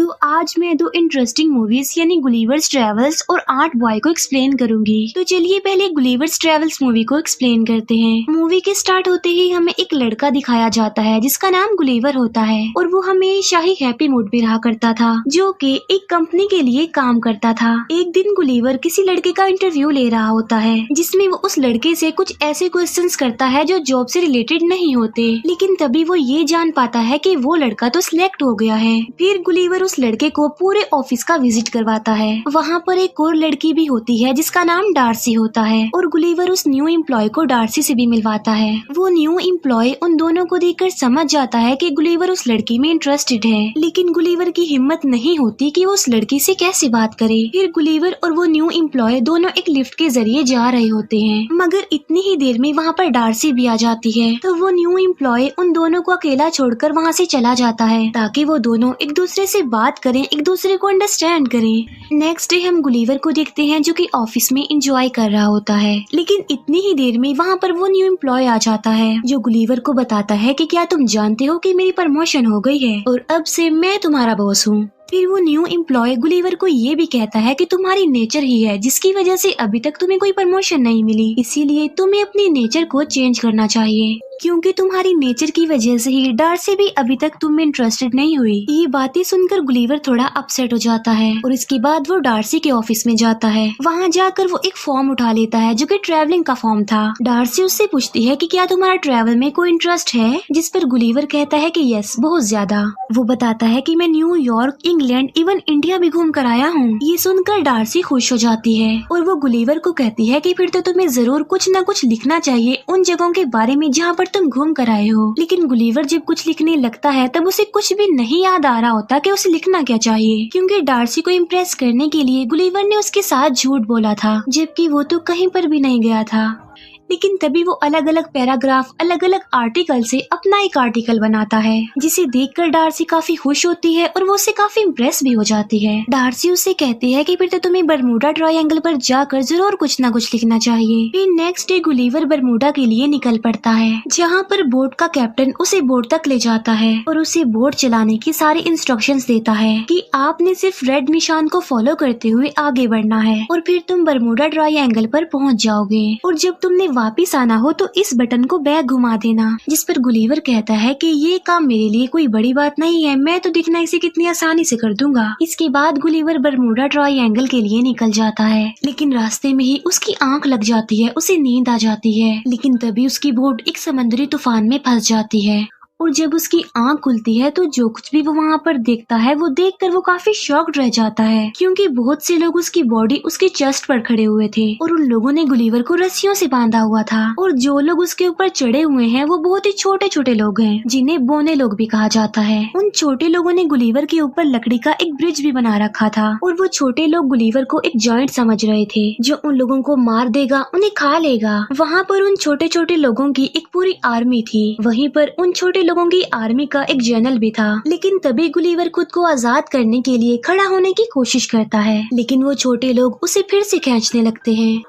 तो आज मैं दो इंटरेस्टिंग मूवीज यानी गुलिवर्स ट्रेवल्स और आर्ट बॉय को एक्सप्लेन करूंगी। तो चलिए पहले गुलिवर्स ट्रेवल्स मूवी को एक्सप्लेन करते हैं। मूवी के स्टार्ट होते ही हमें एक लड़का दिखाया जाता है जिसका नाम गुलिवर होता है और वो हमेशा ही हैप्पी मूड में रहा करता था, जो कि एक कंपनी के लिए काम करता था। एक दिन गुलिवर किसी लड़के का इंटरव्यू ले रहा होता है जिसमें वो उस लड़के से कुछ ऐसे क्वेश्चंस करता है जो जॉब से रिलेटेड नहीं होते, लेकिन तभी वो ये जान पाता है कि वो लड़का तो सिलेक्ट हो गया है। फिर गुलिवर उस लड़के को पूरे ऑफिस का विजिट करवाता है। वहाँ पर एक और लड़की भी होती है जिसका नाम डार्सी होता है और गुलिवर उस न्यू एम्प्लॉय को डार्सी से भी मिलवाता है। वो न्यू एम्प्लॉय उन दोनों को देखकर समझ जाता है कि गुलिवर उस लड़की में इंटरेस्टेड है, लेकिन गुलिवर की हिम्मत नहीं होती कि वो उस लड़की से कैसे बात करे। फिर गुलिवर और वो न्यू एम्प्लॉय दोनों एक लिफ्ट के जरिए जा रहे होते हैं, मगर इतनी ही देर में वहाँ पर डार्सी भी आ जाती है। तो वो न्यू एम्प्लॉय उन दोनों को अकेला छोड़कर वहाँ से चला जाता है ताकि वो दोनों एक दूसरे से बात करें, एक दूसरे को अंडरस्टैंड करें। नेक्स्ट डे हम गुलिवर को देखते हैं जो कि ऑफिस में एंजॉय कर रहा होता है, लेकिन इतनी ही देर में वहाँ पर वो न्यू एम्प्लॉय आ जाता है जो गुलिवर को बताता है कि क्या तुम जानते हो कि मेरी प्रमोशन हो गई है और अब से मैं तुम्हारा बॉस हूँ। फिर वो न्यू एम्प्लॉय गुलिवर को ये भी कहता है कि तुम्हारी नेचर ही है जिसकी वजह से अभी तक तुम्हें कोई प्रमोशन नहीं मिली, इसीलिए तुम्हें अपनी नेचर को चेंज करना चाहिए, क्योंकि तुम्हारी नेचर की वजह से ही डार्सी भी अभी तक तुम में इंटरेस्टेड नहीं हुई। ये बातें सुनकर गुलिवर थोड़ा अपसेट हो जाता है और इसके बाद वो डार्सी के ऑफिस में जाता है। वहाँ जाकर वो एक फॉर्म उठा लेता है जो कि ट्रैवलिंग का फॉर्म था। डार्सी उससे पूछती है कि क्या तुम्हारा ट्रैवल में कोई इंटरेस्ट है, जिस पर गुलिवर कहता है कि यस, बहुत ज्यादा। वो बताता है कि मैं न्यूयॉर्क, इंग्लैंड, इवन इंडिया भी घूम कर आया हूँ। ये सुनकर डार्सी खुश हो जाती है और वो गुलिवर को कहती है कि फिर तो तुम्हें जरूर कुछ न कुछ लिखना चाहिए उन जगहों के बारे में जहाँ पर तुम घूम कर आए हो। लेकिन गुलिवर जब कुछ लिखने लगता है तब उसे कुछ भी नहीं याद आ रहा होता कि उसे लिखना क्या चाहिए, क्योंकि डार्सी को इम्प्रेस करने के लिए गुलिवर ने उसके साथ झूठ बोला था, जबकि वो तो कहीं पर भी नहीं गया था। लेकिन तभी वो अलग अलग पैराग्राफ, अलग अलग आर्टिकल से अपना एक आर्टिकल बनाता है, जिसे देखकर डार्सी काफी खुश होती है और वो उससे काफी इम्प्रेस भी हो जाती है। डार्सी उससे कहती है कि फिर तो तुम्हें बरमूडा ट्रायंगल पर जाकर जरूर कुछ न कुछ लिखना चाहिए। फिर नेक्स्ट डे गुलिवर बरमूडा के लिए निकल पड़ता है, जहाँ पर बोट का कैप्टन उसे बोट तक ले जाता है और उसे बोट चलाने की सारी इंस्ट्रक्शंस देता है कि आपने सिर्फ रेड निशान को फॉलो करते हुए आगे बढ़ना है और फिर तुम बरमूडा ट्रायंगल पर पहुँच जाओगे, और जब तुमने वापिस आना हो तो इस बटन को बैक घुमा देना। जिस पर गुलिवर कहता है कि ये काम मेरे लिए कोई बड़ी बात नहीं है, मैं तो दिखना इसे कितनी आसानी से कर दूंगा। इसके बाद गुलिवर बरमूडा ट्रायंगल के लिए निकल जाता है, लेकिन रास्ते में ही उसकी आंख लग जाती है, उसे नींद आ जाती है। लेकिन तभी उसकी बोट एक समुद्री तूफान में फंस जाती है और जब उसकी आंख खुलती है तो जो कुछ भी वो वहाँ पर देखता है वो देखकर वो काफी शॉक्ड रह जाता है, क्योंकि बहुत से लोग उसकी बॉडी उसके चेस्ट पर खड़े हुए थे और उन लोगों ने गुलिवर को रस्सियों से बांधा हुआ था, और जो लोग उसके ऊपर चढ़े हुए हैं वो बहुत ही छोटे छोटे लोग हैं जिन्हें बोने लोग भी कहा जाता है। उन छोटे लोगों ने गुलिवर के ऊपर लकड़ी का एक ब्रिज भी बना रखा था और वो छोटे लोग गुलिवर को एक जॉइंट समझ रहे थे जो उन लोगों को मार देगा, उन्हें खा लेगा। वहाँ पर उन छोटे छोटे लोगों की एक पूरी आर्मी थी, वहीं पर उन छोटे लोगों की आर्मी का एक जनरल भी था। लेकिन तभी गुलिवर खुद को आजाद करने के लिए खड़ा होने की कोशिश करता है, लेकिन वो छोटे लोग उसे फिर से खींचने लगते हैं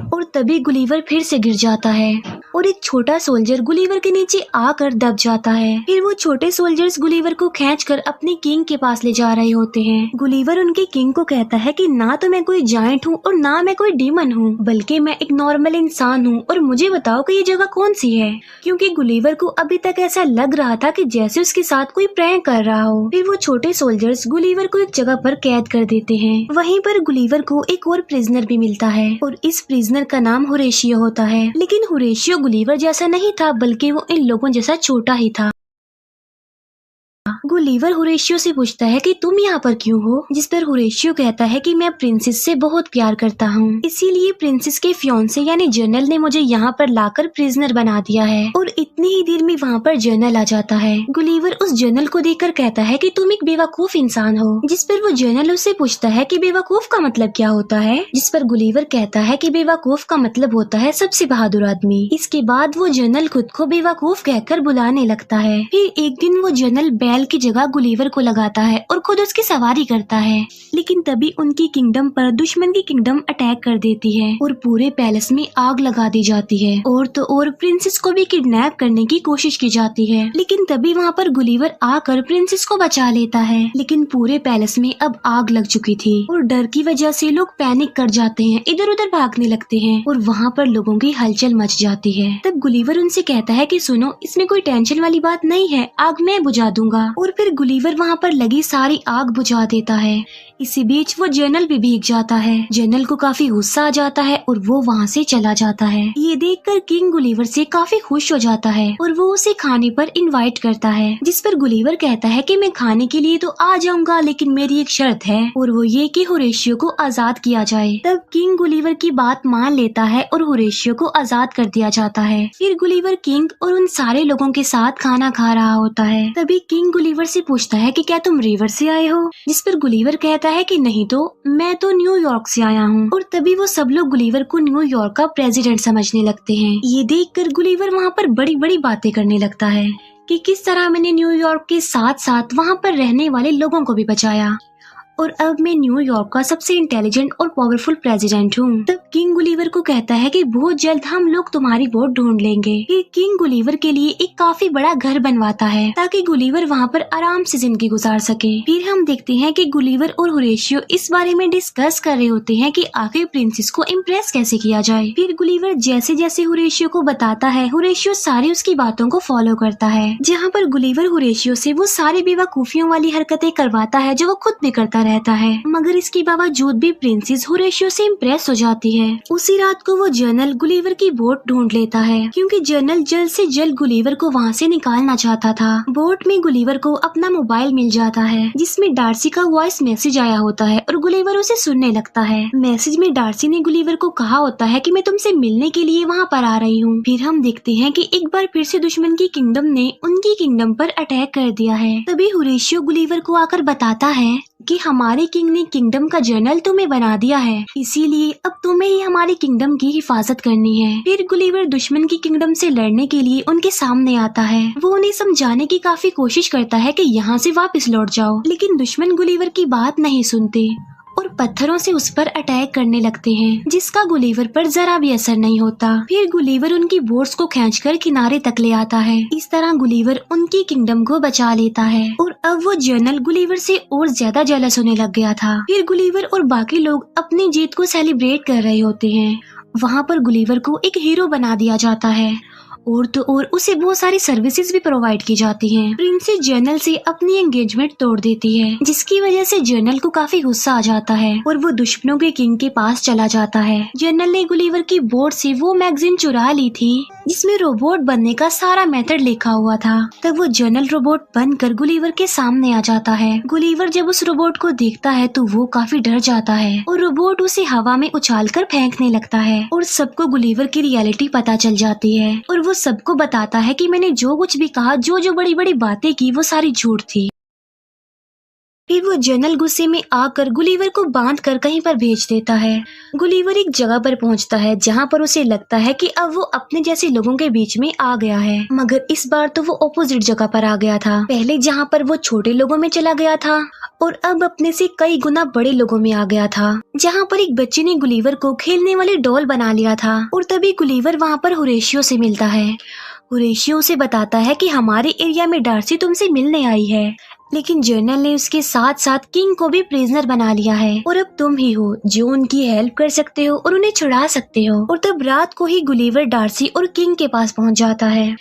और तभी गुलिवर फिर से गिर जाता है और एक छोटा सोल्जर गुलिवर के नीचे आकर दब जाता है। फिर वो छोटे सोल्जर्स गुलिवर को खींचकर अपने किंग के पास ले जा रहे होते हैं। गुलिवर उनके किंग को कहता है कि ना तो मैं कोई जायंट हूँ और ना मैं कोई डीमन हूँ, बल्कि मैं एक नॉर्मल इंसान हूँ, और मुझे बताओ कि ये जगह कौन सी है, क्योंकि गुलिवर को अभी तक ऐसा लग रहा था कि जैसे उसके साथ कोई प्रैंक कर रहा हो। फिर वो छोटे सोल्जर्स गुलिवर को एक जगह पर कैद कर देते हैं। वहीं पर गुलिवर को एक और प्रिजनर भी मिलता है और इस प्रिजनर का नाम होरेशियो होता है, लेकिन होरेशियो गुलिवर जैसा नहीं था, बल्कि वो इन लोगों जैसा छोटा ही था। गुलिवर होरेशियो से पूछता है कि तुम यहाँ पर क्यों हो, जिस पर होरेशियो कहता है कि मैं प्रिंसेस से बहुत प्यार करता हूँ, इसीलिए प्रिंसेस के फियांसे यानी जनरल ने मुझे यहाँ पर लाकर प्रिजनर बना दिया है। और इतनी ही देर में वहाँ पर जनरल आ जाता है। गुलिवर उस जनरल को देखकर कहता है कि तुम एक बेवकूफ इंसान हो, जिस पर वो जनरल उससे पूछता है कि बेवकूफ का मतलब क्या होता है, जिस पर गुलिवर कहता है कि बेवकूफ का मतलब होता है सबसे बहादुर आदमी। इसके बाद वो जनरल खुद को बेवकूफ कहकर बुलाने लगता है। फिर एक दिन वो जनरल बैग महल की जगह गुलीवर को लगाता है और खुद उसकी सवारी करता है। लेकिन तभी उनकी किंगडम पर दुश्मन की किंगडम अटैक कर देती है और पूरे पैलेस में आग लगा दी जाती है। और तो और प्रिंसेस को भी किडनैप करने की कोशिश की जाती है। लेकिन तभी वहाँ पर गुलीवर आकर प्रिंसेस को बचा लेता है। लेकिन पूरे पैलेस में अब आग लग चुकी थी और डर की वजह से लोग पैनिक कर जाते हैं, इधर उधर भागने लगते हैं और वहाँ पर लोगों की हलचल मच जाती है। तब गुलीवर उनसे कहता है कि सुनो, इसमें कोई टेंशन वाली बात नहीं है, आग मैं बुझा दूंगा। और फिर गुलीवर वहाँ पर लगी सारी आग बुझा देता है। इसी बीच वो जनरल भी भीग जाता है। जनरल को काफी गुस्सा आ जाता है और वो वहाँ से चला जाता है। ये देखकर किंग गुलीवर से काफी खुश हो जाता है और वो उसे खाने पर इनवाइट करता है, जिस पर गुलीवर कहता है कि मैं खाने के लिए तो आ जाऊंगा, लेकिन मेरी एक शर्त है और वो ये कि होरेशियो को आजाद किया जाए। तब किंग गुलीवर की बात मान लेता है और होरेशियो को आजाद कर दिया जाता है। फिर गुलीवर किंग और उन सारे लोगों के साथ खाना खा रहा होता है। तभी किंग गुलीवर से पूछता है कि क्या तुम रिवर से आए हो, जिस पर गुलीवर कहता है कि नहीं तो मैं तो न्यूयॉर्क से आया हूँ। और तभी वो सब लोग गुलीवर को न्यूयॉर्क का प्रेसिडेंट समझने लगते हैं। ये देखकर गुलीवर वहाँ पर बड़ी बड़ी बातें करने लगता है कि किस तरह मैंने न्यूयॉर्क के साथ साथ वहाँ पर रहने वाले लोगों को भी बचाया और अब मैं न्यूयॉर्क का सबसे इंटेलिजेंट और पावरफुल प्रेसिडेंट हूँ। तब किंग गुलीवर को कहता है कि बहुत जल्द हम लोग तुम्हारी वोट ढूंढ लेंगे। फिर किंग गुलीवर के लिए एक काफी बड़ा घर बनवाता है ताकि गुलीवर वहाँ पर आराम से जिंदगी गुजार सके। फिर हम देखते हैं कि गुलीवर और होरेशियो इस बारे में डिस्कस कर रहे होते हैं कि आखिर प्रिंसेस को इम्प्रेस कैसे किया जाए। फिर गुलीवर जैसे जैसे होरेशियो को बताता है, होरेशियो सारी उसकी बातों को फॉलो करता है, जहाँ पर गुलीवर होरेशियो से वो सारी बेवकूफियों वाली हरकतें करवाता है जो वो खुद भी करता रहता है। मगर इसके बावजूद भी प्रिंसेस होरेशियो से इम्प्रेस हो जाती है। उसी रात को वो जनरल गुलीवर की बोट ढूंढ लेता है, क्योंकि जनरल जल्द से जल्द गुलीवर को वहाँ से निकालना चाहता था। बोट में गुलीवर को अपना मोबाइल मिल जाता है, जिसमें डार्सी का वॉइस मैसेज आया होता है और गुलीवर उसे सुनने लगता है। मैसेज में डार्सी ने गुलीवर को कहा होता है कि मैं तुमसे मिलने के लिए वहाँ पर आ रही हूँ। फिर हम देखते हैं कि एक बार फिर से दुश्मन की किंगडम ने उनकी किंगडम पर अटैक कर दिया है। तभी होरेशियो गुलीवर को आकर बताता है कि हमारे किंग ने किंगडम का जनरल तुम्हें बना दिया है, इसीलिए अब तुम्हें ही हमारी किंगडम की हिफाजत करनी है। फिर गुलीवर दुश्मन की किंगडम से लड़ने के लिए उनके सामने आता है। वो उन्हें समझाने की काफी कोशिश करता है कि यहाँ से वापस लौट जाओ, लेकिन दुश्मन गुलीवर की बात नहीं सुनते और पत्थरों से उस पर अटैक करने लगते हैं, जिसका गुलीवर पर जरा भी असर नहीं होता। फिर गुलीवर उनकी बोट्स को खींचकर किनारे तक ले आता है। इस तरह गुलीवर उनकी किंगडम को बचा लेता है और अब वो जनरल गुलीवर से और ज्यादा जेलस होने लग गया था। फिर गुलीवर और बाकी लोग अपनी जीत को सेलिब्रेट कर रहे होते हैं। वहाँ पर गुलीवर को एक हीरो बना दिया जाता है और तो और उसे बहुत सारी सर्विसेज भी प्रोवाइड की जाती हैं। प्रिंसेस जनरल से अपनी एंगेजमेंट तोड़ देती है, जिसकी वजह से जनरल को काफी गुस्सा आ जाता है और वो दुश्मनों के किंग के पास चला जाता है। जनरल ने गुलीवर की बोर्ड से वो मैगजीन चुरा ली थी जिसमें रोबोट बनने का सारा मेथड लिखा हुआ था। तब वो जनरल रोबोट बनकर गुलीवर के सामने आ जाता है। गुलीवर जब उस रोबोट को देखता है तो वो काफी डर जाता है और रोबोट उसे हवा में उछालकर फेंकने लगता है और सबको गुलीवर की रियलिटी पता चल जाती है और वो सबको बताता है कि मैंने जो कुछ भी कहा, जो जो बड़ी बड़ी बातें की, वो सारी झूठ थी। फिर वो जनरल गुस्से में आकर गुलीवर को बांध कर कहीं पर भेज देता है। गुलीवर एक जगह पर पहुंचता है जहां पर उसे लगता है कि अब वो अपने जैसे लोगों के बीच में आ गया है, मगर इस बार तो वो ऑपोजिट जगह पर आ गया था। पहले जहां पर वो छोटे लोगों में चला गया था और अब अपने से कई गुना बड़े लोगों में आ गया था, जहाँ पर एक बच्चे ने गुलीवर को खेलने वाले डॉल बना लिया था। और तभी गुलीवर वहाँ पर होरेशियो से मिलता है। होरेशियो उसे बताता है कि हमारे एरिया में डार्सी तुमसे मिलने आई है, लेकिन जनरल ने उसके साथ साथ किंग को भी प्रिजनर बना लिया है और अब तुम ही हो जो उनकी हेल्प कर सकते हो और उन्हें छुड़ा सकते हो। और तब रात को ही गुलीवर डार्सी और किंग के पास पहुंच जाता है।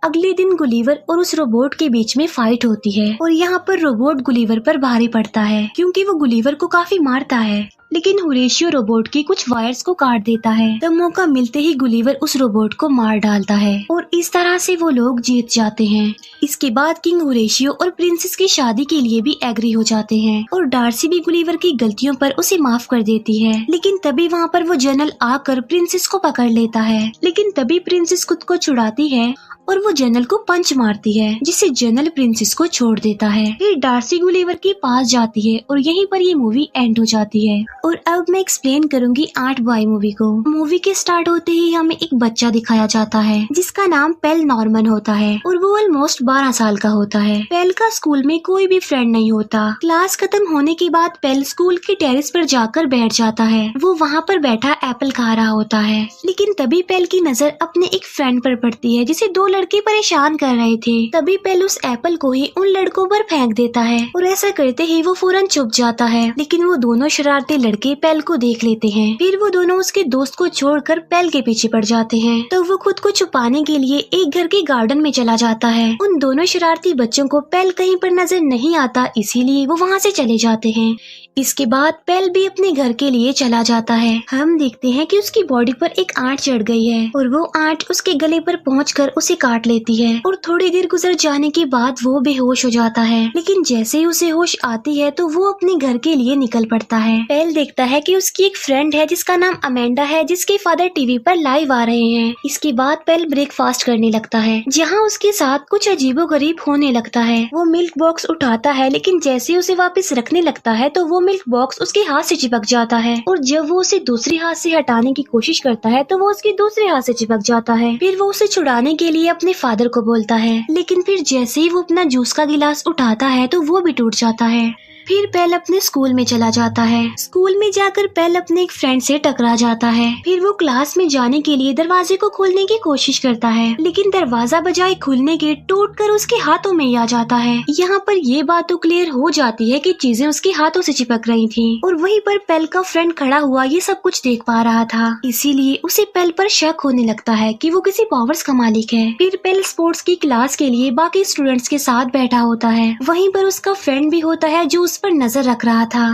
अगले दिन गुलीवर और उस रोबोट के बीच में फाइट होती है और यहाँ पर रोबोट गुलीवर पर भारी पड़ता है, क्योंकि वो गुलीवर को काफी मारता है। लेकिन होरेशियो रोबोट की कुछ वायर्स को काट देता है। तब मौका मिलते ही गुलीवर उस रोबोट को मार डालता है और इस तरह से वो लोग जीत जाते हैं। इसके बाद किंग होरेशियो और प्रिंसेस की शादी के लिए भी एग्री हो जाते हैं और डार्सी भी गुलीवर की गलतियों पर उसे माफ कर देती है। लेकिन तभी वहाँ पर वो जनरल आकर प्रिंसेस को पकड़ लेता है, लेकिन तभी प्रिंसेस खुद को छुड़ाती है और वो जनरल को पंच मारती है, जिससे जनरल प्रिंसेस को छोड़ देता है। फिर डार्सी गुलिवर के पास जाती है और यहीं पर ये मूवी एंड हो जाती है। और अब मैं एक्सप्लेन करूंगी 8 बॉय मूवी को। मूवी के स्टार्ट होते ही हमें एक बच्चा दिखाया जाता है जिसका नाम पेल नॉर्मन होता है और वो ऑलमोस्ट 12 साल का होता है। पेल का स्कूल में कोई भी फ्रेंड नहीं होता। क्लास खत्म होने के बाद पेल स्कूल के टेरेस पर जाकर बैठ जाता है। वो वहाँ पर बैठा एप्पल खा रहा होता है, लेकिन तभी पेल की नजर अपने एक फ्रेंड पर पड़ती है जिसे 2 लड़के परेशान कर रहे थे। तभी पेल उस एप्पल को ही उन लड़कों पर फेंक देता है और ऐसा करते ही वो फौरन चुप जाता है, लेकिन वो दोनों शरारती लड़के पेल को देख लेते हैं। फिर वो दोनों उसके दोस्त को छोड़कर पेल के पीछे पड़ जाते हैं। तो वो खुद को छुपाने के लिए एक घर के गार्डन में चला जाता है। उन दोनों शरारती बच्चों को पेल कहीं पर नजर नहीं आता, इसीलिए वो वहाँ से चले जाते हैं। इसके बाद पेल भी अपने घर के लिए चला जाता है। हम देखते हैं कि उसकी बॉडी पर एक आंट चढ़ गई है और वो आंट उसके गले पर पहुंचकर उसे काट लेती है और थोड़ी देर गुजर जाने के बाद वो बेहोश हो जाता है। लेकिन जैसे ही उसे होश आती है तो वो अपने घर के लिए निकल पड़ता है। पेल देखता है कि उसकी एक फ्रेंड है जिसका नाम अमेंडा है, जिसके फादर टीवी पर लाइव आ रहे हैं। इसके बाद पेल ब्रेकफास्ट करने लगता है, जहाँ उसके साथ कुछ अजीबोगरीब होने लगता है। वो मिल्क बॉक्स उठाता है, लेकिन जैसे उसे वापस रखने लगता है तो वो मिल्क बॉक्स उसके हाथ से चिपक जाता है और जब वो उसे दूसरे हाथ से हटाने की कोशिश करता है तो वो उसके दूसरे हाथ से चिपक जाता है। फिर वो उसे छुड़ाने के लिए अपने फादर को बोलता है, लेकिन फिर जैसे ही वो अपना जूस का गिलास उठाता है तो वो भी टूट जाता है। फिर पेल अपने स्कूल में चला जाता है। स्कूल में जाकर पेल अपने एक फ्रेंड से टकरा जाता है। फिर वो क्लास में जाने के लिए दरवाजे को खोलने की कोशिश करता है, लेकिन दरवाजा बजाय खुलने के टूटकर उसके हाथों में ही आ जाता है। यहाँ पर ये बात तो क्लियर हो जाती है कि चीजें उसके हाथों से चिपक रही थी और वहीं पर पेल का फ्रेंड खड़ा हुआ ये सब कुछ देख पा रहा था, इसीलिए उसे पेल पर शक होने लगता है कि वो किसी पावर्स का मालिक है। फिर पेल स्पोर्ट्स की क्लास के लिए बाकी स्टूडेंट्स के साथ बैठा होता है। वहीं पर उसका फ्रेंड भी होता है जो उस पर नजर रख रहा था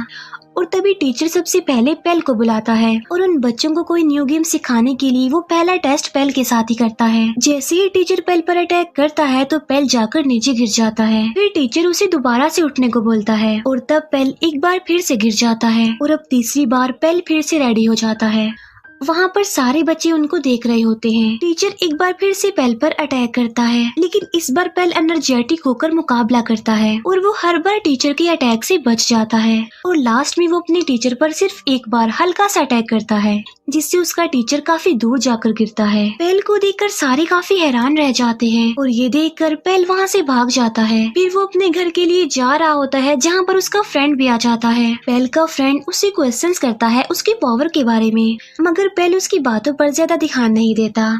और तभी टीचर सबसे पहले पेल को बुलाता है और उन बच्चों को कोई न्यू गेम सिखाने के लिए वो पहला टेस्ट पेल के साथ ही करता है। जैसे ही टीचर पेल पर अटैक करता है तो पेल जाकर नीचे गिर जाता है। फिर टीचर उसे दोबारा से उठने को बोलता है और तब पेल एक बार फिर से गिर जाता है और अब तीसरी बार पेल फिर से रेडी हो जाता है। वहाँ पर सारे बच्चे उनको देख रहे होते हैं। टीचर एक बार फिर से पेल पर अटैक करता है, लेकिन इस बार पेल एनर्जेटिक होकर मुकाबला करता है और वो हर बार टीचर के अटैक से बच जाता है और लास्ट में वो अपने टीचर पर सिर्फ एक बार हल्का सा अटैक करता है, जिससे उसका टीचर काफी दूर जाकर गिरता है। पेल को देखकर सारे काफी हैरान रह जाते हैं और ये देखकर पेल वहाँ से भाग जाता है। फिर वो अपने घर के लिए जा रहा होता है, जहाँ पर उसका फ्रेंड भी आ जाता है। पेल का फ्रेंड उसे क्वेश्चंस करता है उसकी पावर के बारे में, मगर पेल उसकी बातों पर ज्यादा ध्यान नहीं देता।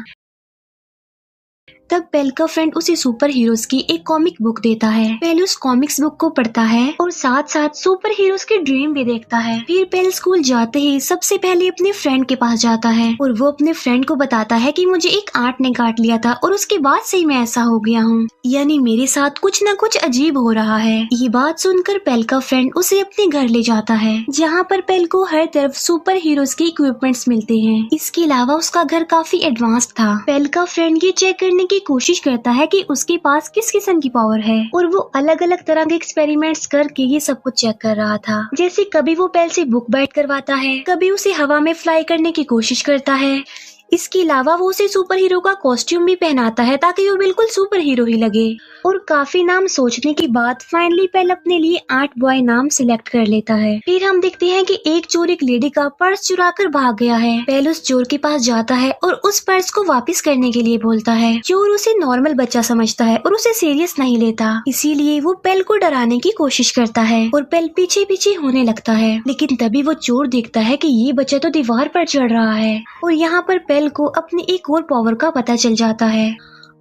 तब पेल का फ्रेंड उसे सुपर हीरोज की एक कॉमिक बुक देता है। पेल उस कॉमिक्स बुक को पढ़ता है और साथ साथ सुपर हीरोज के ड्रीम भी देखता है। फिर पेल स्कूल जाते ही सबसे पहले अपने फ्रेंड के पास जाता है और वो अपने फ्रेंड को बताता है कि मुझे एक आंट ने काट लिया था और उसके बाद से ही मैं ऐसा हो गया हूँ, यानी मेरे साथ कुछ न कुछ अजीब हो रहा है। ये बात सुनकर पेल का फ्रेंड उसे अपने घर ले जाता है, जहाँ पर पेल को हर तरफ सुपर हीरोज के इक्विपमेंट्स मिलते हैं। इसके अलावा उसका घर काफी एडवांस था। पेल का फ्रेंड ये चेक करने की कोशिश करता है कि उसके पास किस किस्म की पावर है और वो अलग अलग तरह के एक्सपेरिमेंट्स करके ये सब कुछ चेक कर रहा था। जैसे कभी वो पेल से बुक बाइट करवाता है, कभी उसे हवा में फ्लाई करने की कोशिश करता है। इसके अलावा वो उसे सुपर हीरो का कॉस्ट्यूम भी पहनाता है ताकि वो बिल्कुल सुपर हीरो ही लगे। और काफी नाम सोचने के बाद फाइनली पेल अपने लिए 8 बॉय नाम सिलेक्ट कर लेता है। फिर हम देखते हैं कि एक चोर एक लेडी का पर्स चुरा कर भाग गया है। पेल उस चोर के पास जाता है और उस पर्स को वापस करने के लिए बोलता है। चोर उसे नॉर्मल बच्चा समझता है और उसे सीरियस नहीं लेता, इसीलिए वो पेल को डराने की कोशिश करता है और पेल पीछे पीछे होने लगता है। लेकिन तभी वो चोर देखता है कि ये बच्चा तो दीवार पर चढ़ रहा है और यहाँ पर पेल को अपनी एक और पावर का पता चल जाता है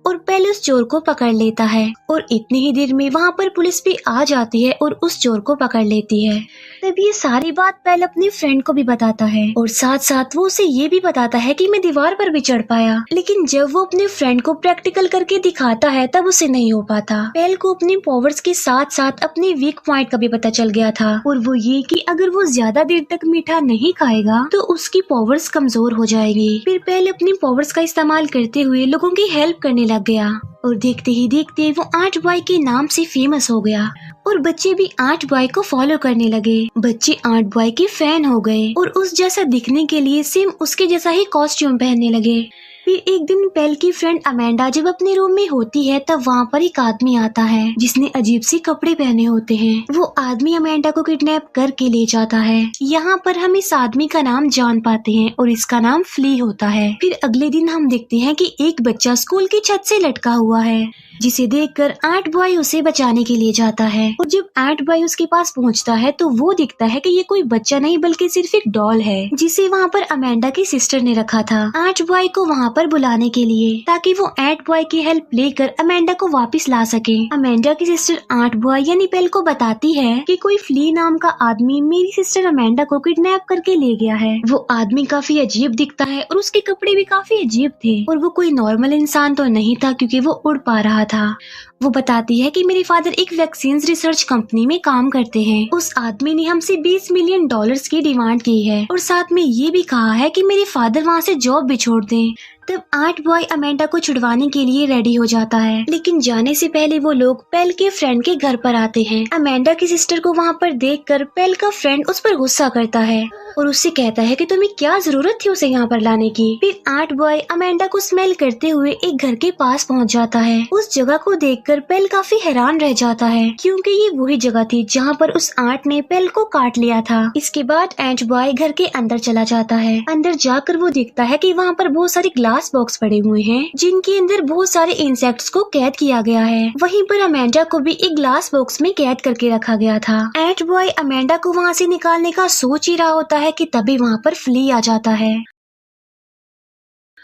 और पेल उस चोर को पकड़ लेता है और इतनी ही देर में वहाँ पर पुलिस भी आ जाती है और उस चोर को पकड़ लेती है। तब ये सारी बात पेल अपने फ्रेंड को भी बताता है और साथ साथ वो उसे ये भी बताता है कि मैं दीवार पर भी चढ़ पाया। लेकिन जब वो अपने फ्रेंड को प्रैक्टिकल करके दिखाता है तब उसे नहीं हो पाता। पेल को अपने पावर्स के साथ साथ अपने वीक पॉइंट का भी पता चल गया था और वो ये कि अगर वो ज्यादा देर तक मीठा नहीं खाएगा तो उसकी पावर्स कमजोर हो जाएगी। फिर पेल अपनी पावर्स का इस्तेमाल करते हुए लोगों की हेल्प करने लग गया और देखते ही देखते वो 8 बॉय के नाम से फेमस हो गया और बच्चे भी 8 बॉय को फॉलो करने लगे। बच्चे 8 बॉय के फैन हो गए और उस जैसा दिखने के लिए सेम उसके जैसा ही कॉस्ट्यूम पहनने लगे। फिर एक दिन पेल की फ्रेंड अमेंडा जब अपने रूम में होती है तब वहाँ पर एक आदमी आता है जिसने अजीब से कपड़े पहने होते हैं। वो आदमी अमेंडा को किडनैप करके ले जाता है। यहाँ पर हम इस आदमी का नाम जान पाते हैं और इसका नाम फ्ली होता है। फिर अगले दिन हम देखते हैं कि एक बच्चा स्कूल की छत से लटका हुआ है, जिसे देखकर एंट बॉय उसे बचाने के लिए जाता है। और जब एंट बॉय उसके पास पहुंचता है तो वो दिखता है कि ये कोई बच्चा नहीं बल्कि सिर्फ एक डॉल है जिसे वहाँ पर अमेंडा की सिस्टर ने रखा था एंट बॉय को वहाँ पर बुलाने के लिए, ताकि वो एंट बॉय की हेल्प लेकर अमेंडा को वापस ला सके। अमेंडा की सिस्टर एंट बॉय यानी पेल को बताती है कि कोई फ्ली नाम का आदमी मेरी सिस्टर अमेंडा को किडनैप करके ले गया है। वो आदमी काफी अजीब दिखता है और उसके कपड़े भी काफी अजीब थे और वो कोई नॉर्मल इंसान तो नहीं था क्योंकि वो उड़ पा रहा था। वो बताती है कि मेरे फादर एक वैक्सीन रिसर्च कंपनी में काम करते हैं। उस आदमी ने हमसे $20 मिलियन की डिमांड की है और साथ में ये भी कहा है कि मेरे फादर वहाँ से जॉब भी छोड़ दें। तब एंट बॉय अमेंडा को छुड़वाने के लिए रेडी हो जाता है, लेकिन जाने से पहले वो लोग पेल के फ्रेंड के घर पर आते हैं। अमेंडा की सिस्टर को वहाँ पर देखकर पेल का फ्रेंड उस पर गुस्सा करता है और उससे कहता है कि तुम्हें क्या जरूरत थी उसे यहाँ पर लाने की। फिर एंट बॉय अमेंडा को स्मेल करते हुए एक घर के पास पहुँच जाता है। उस जगह को देखकर पेल काफी हैरान रह जाता है क्योंकि ये वही जगह थी जहाँ पर उस एंट ने पेल को काट लिया था। इसके बाद एंट बॉय घर के अंदर चला जाता है। अंदर जाकर वो देखता है कि वहाँ पर बहुत सारी ग्लास बॉक्स पड़े हुए हैं जिनके अंदर बहुत सारे इंसेक्ट्स को कैद किया गया है। वहीं पर अमेंडा को भी एक ग्लास बॉक्स में कैद करके रखा गया था। एंट बॉय अमेंडा को वहाँ से निकालने का सोच ही रहा होता है कि तभी वहाँ पर फ्ली आ जाता है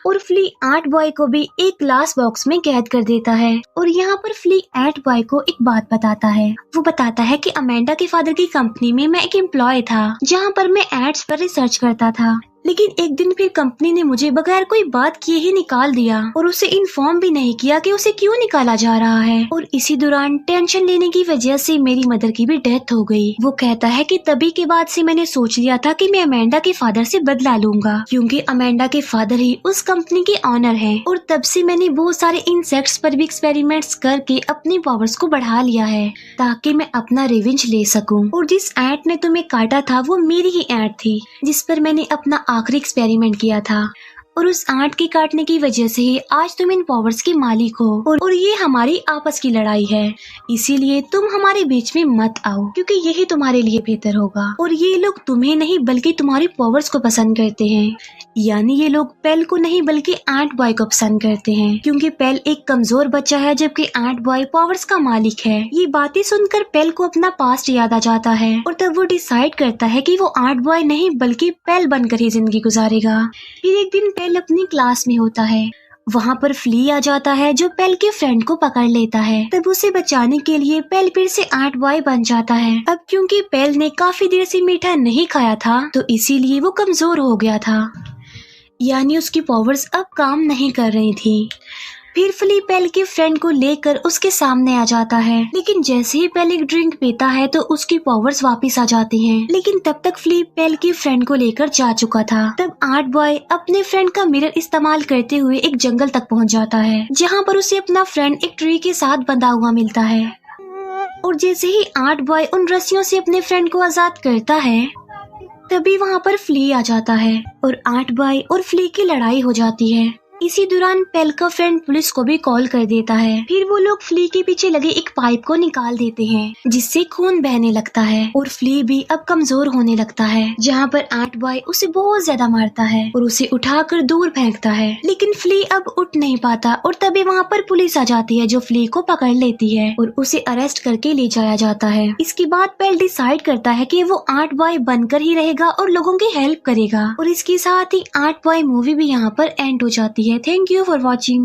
और फ्ली एंट बॉय को भी एक ग्लास बॉक्स में कैद कर देता है। और यहाँ पर फ्ली एंट बॉय को एक बात बताता है। वो बताता है कि अमेंडा के फादर की कंपनी में मैं एक एम्प्लॉय था जहाँ पर मैं एड्स पर रिसर्च करता था, लेकिन एक दिन फिर कंपनी ने मुझे बगैर कोई बात किए ही निकाल दिया और उसे इन्फॉर्म भी नहीं किया कि उसे क्यों निकाला जा रहा है। और इसी दौरान टेंशन लेने की वजह से मेरी मदर की भी डेथ हो गई। वो कहता है कि तभी के बाद से मैंने सोच लिया था कि मैं अमेंडा के फादर से बदला लूंगा क्योंकि अमेंडा के फादर ही उस कंपनी के ऑनर हैं। और तब से मैंने बहुत सारे इंसेक्ट्स पर भी एक्सपेरिमेंट्स करके अपनी पावर्स को बढ़ा लिया है ताकि मैं अपना रिवेंज ले सकूं। और जिस एंट ने तुम्हें काटा था वो मेरी ही एंट थी जिस पर मैंने अपना आखिरी एक्सपेरिमेंट किया था और उस एंट के काटने की वजह से ही आज तुम इन पावर्स के मालिक हो और ये हमारी आपस की लड़ाई है, इसीलिए तुम हमारे बीच में मत आओ क्योंकि यही तुम्हारे लिए बेहतर होगा। और ये लोग तुम्हें नहीं बल्कि तुम्हारी पावर्स को पसंद करते हैं, यानी ये लोग पेल को नहीं बल्कि एंट बॉय को पसंद करते हैं क्योंकि पेल एक कमजोर बच्चा है जबकि एंट बॉय पावर्स का मालिक है। ये बातें सुनकर पेल को अपना पास्ट याद आ जाता है और तब वो डिसाइड करता है कि वो एंट बॉय नहीं बल्कि पेल बनकर ही जिंदगी गुजारेगा। फिर एक दिन पेल अपनी क्लास में होता है। वहाँ पर फ्ली आ जाता है जो पेल के फ्रेंड को पकड़ लेता है। तब उसे बचाने के लिए पेल फिर से एंट बॉय बन जाता है। अब क्योंकि पेल ने काफी देर से मीठा नहीं खाया था तो इसीलिए वो कमजोर हो गया था, यानी उसकी पावर्स अब काम नहीं कर रही थी। फिर फ्ली पेल के फ्रेंड को लेकर उसके सामने आ जाता है, लेकिन जैसे ही पेल एक ड्रिंक पीता है तो उसकी पावर्स वापस आ जाती हैं। लेकिन तब तक फ्ली पेल के फ्रेंड को लेकर जा चुका था। तब एंट बॉय अपने फ्रेंड का मिरर इस्तेमाल करते हुए एक जंगल तक पहुंच जाता है जहां पर उसे अपना फ्रेंड एक ट्री के साथ बंधा हुआ मिलता है। और जैसे ही एंट बॉय उन रस्सियों से अपने फ्रेंड को आजाद करता है तभी वहाँ पर फ्ली आ जाता है और एंट बॉय और फ्ली की लड़ाई हो जाती है। इसी दौरान पेल का फ्रेंड पुलिस को भी कॉल कर देता है। फिर वो लोग फ्ली के पीछे लगे एक पाइप को निकाल देते हैं जिससे खून बहने लगता है और फ्ली भी अब कमजोर होने लगता है, जहाँ पर एंट बॉय उसे बहुत ज्यादा मारता है और उसे उठाकर दूर फेंकता है। लेकिन फ्ली अब उठ नहीं पाता और तभी वहाँ पर पुलिस आ जाती है जो फ्ली को पकड़ लेती है और उसे अरेस्ट करके ले जाया जाता है। इसके बाद पेल डिसाइड करता है कि वो एंट बॉय बनकर ही रहेगा और लोगों की हेल्प करेगा। और इसके साथ ही एंट बॉय मूवी भी यहाँ पर एंड हो जाती है। Thank you for watching.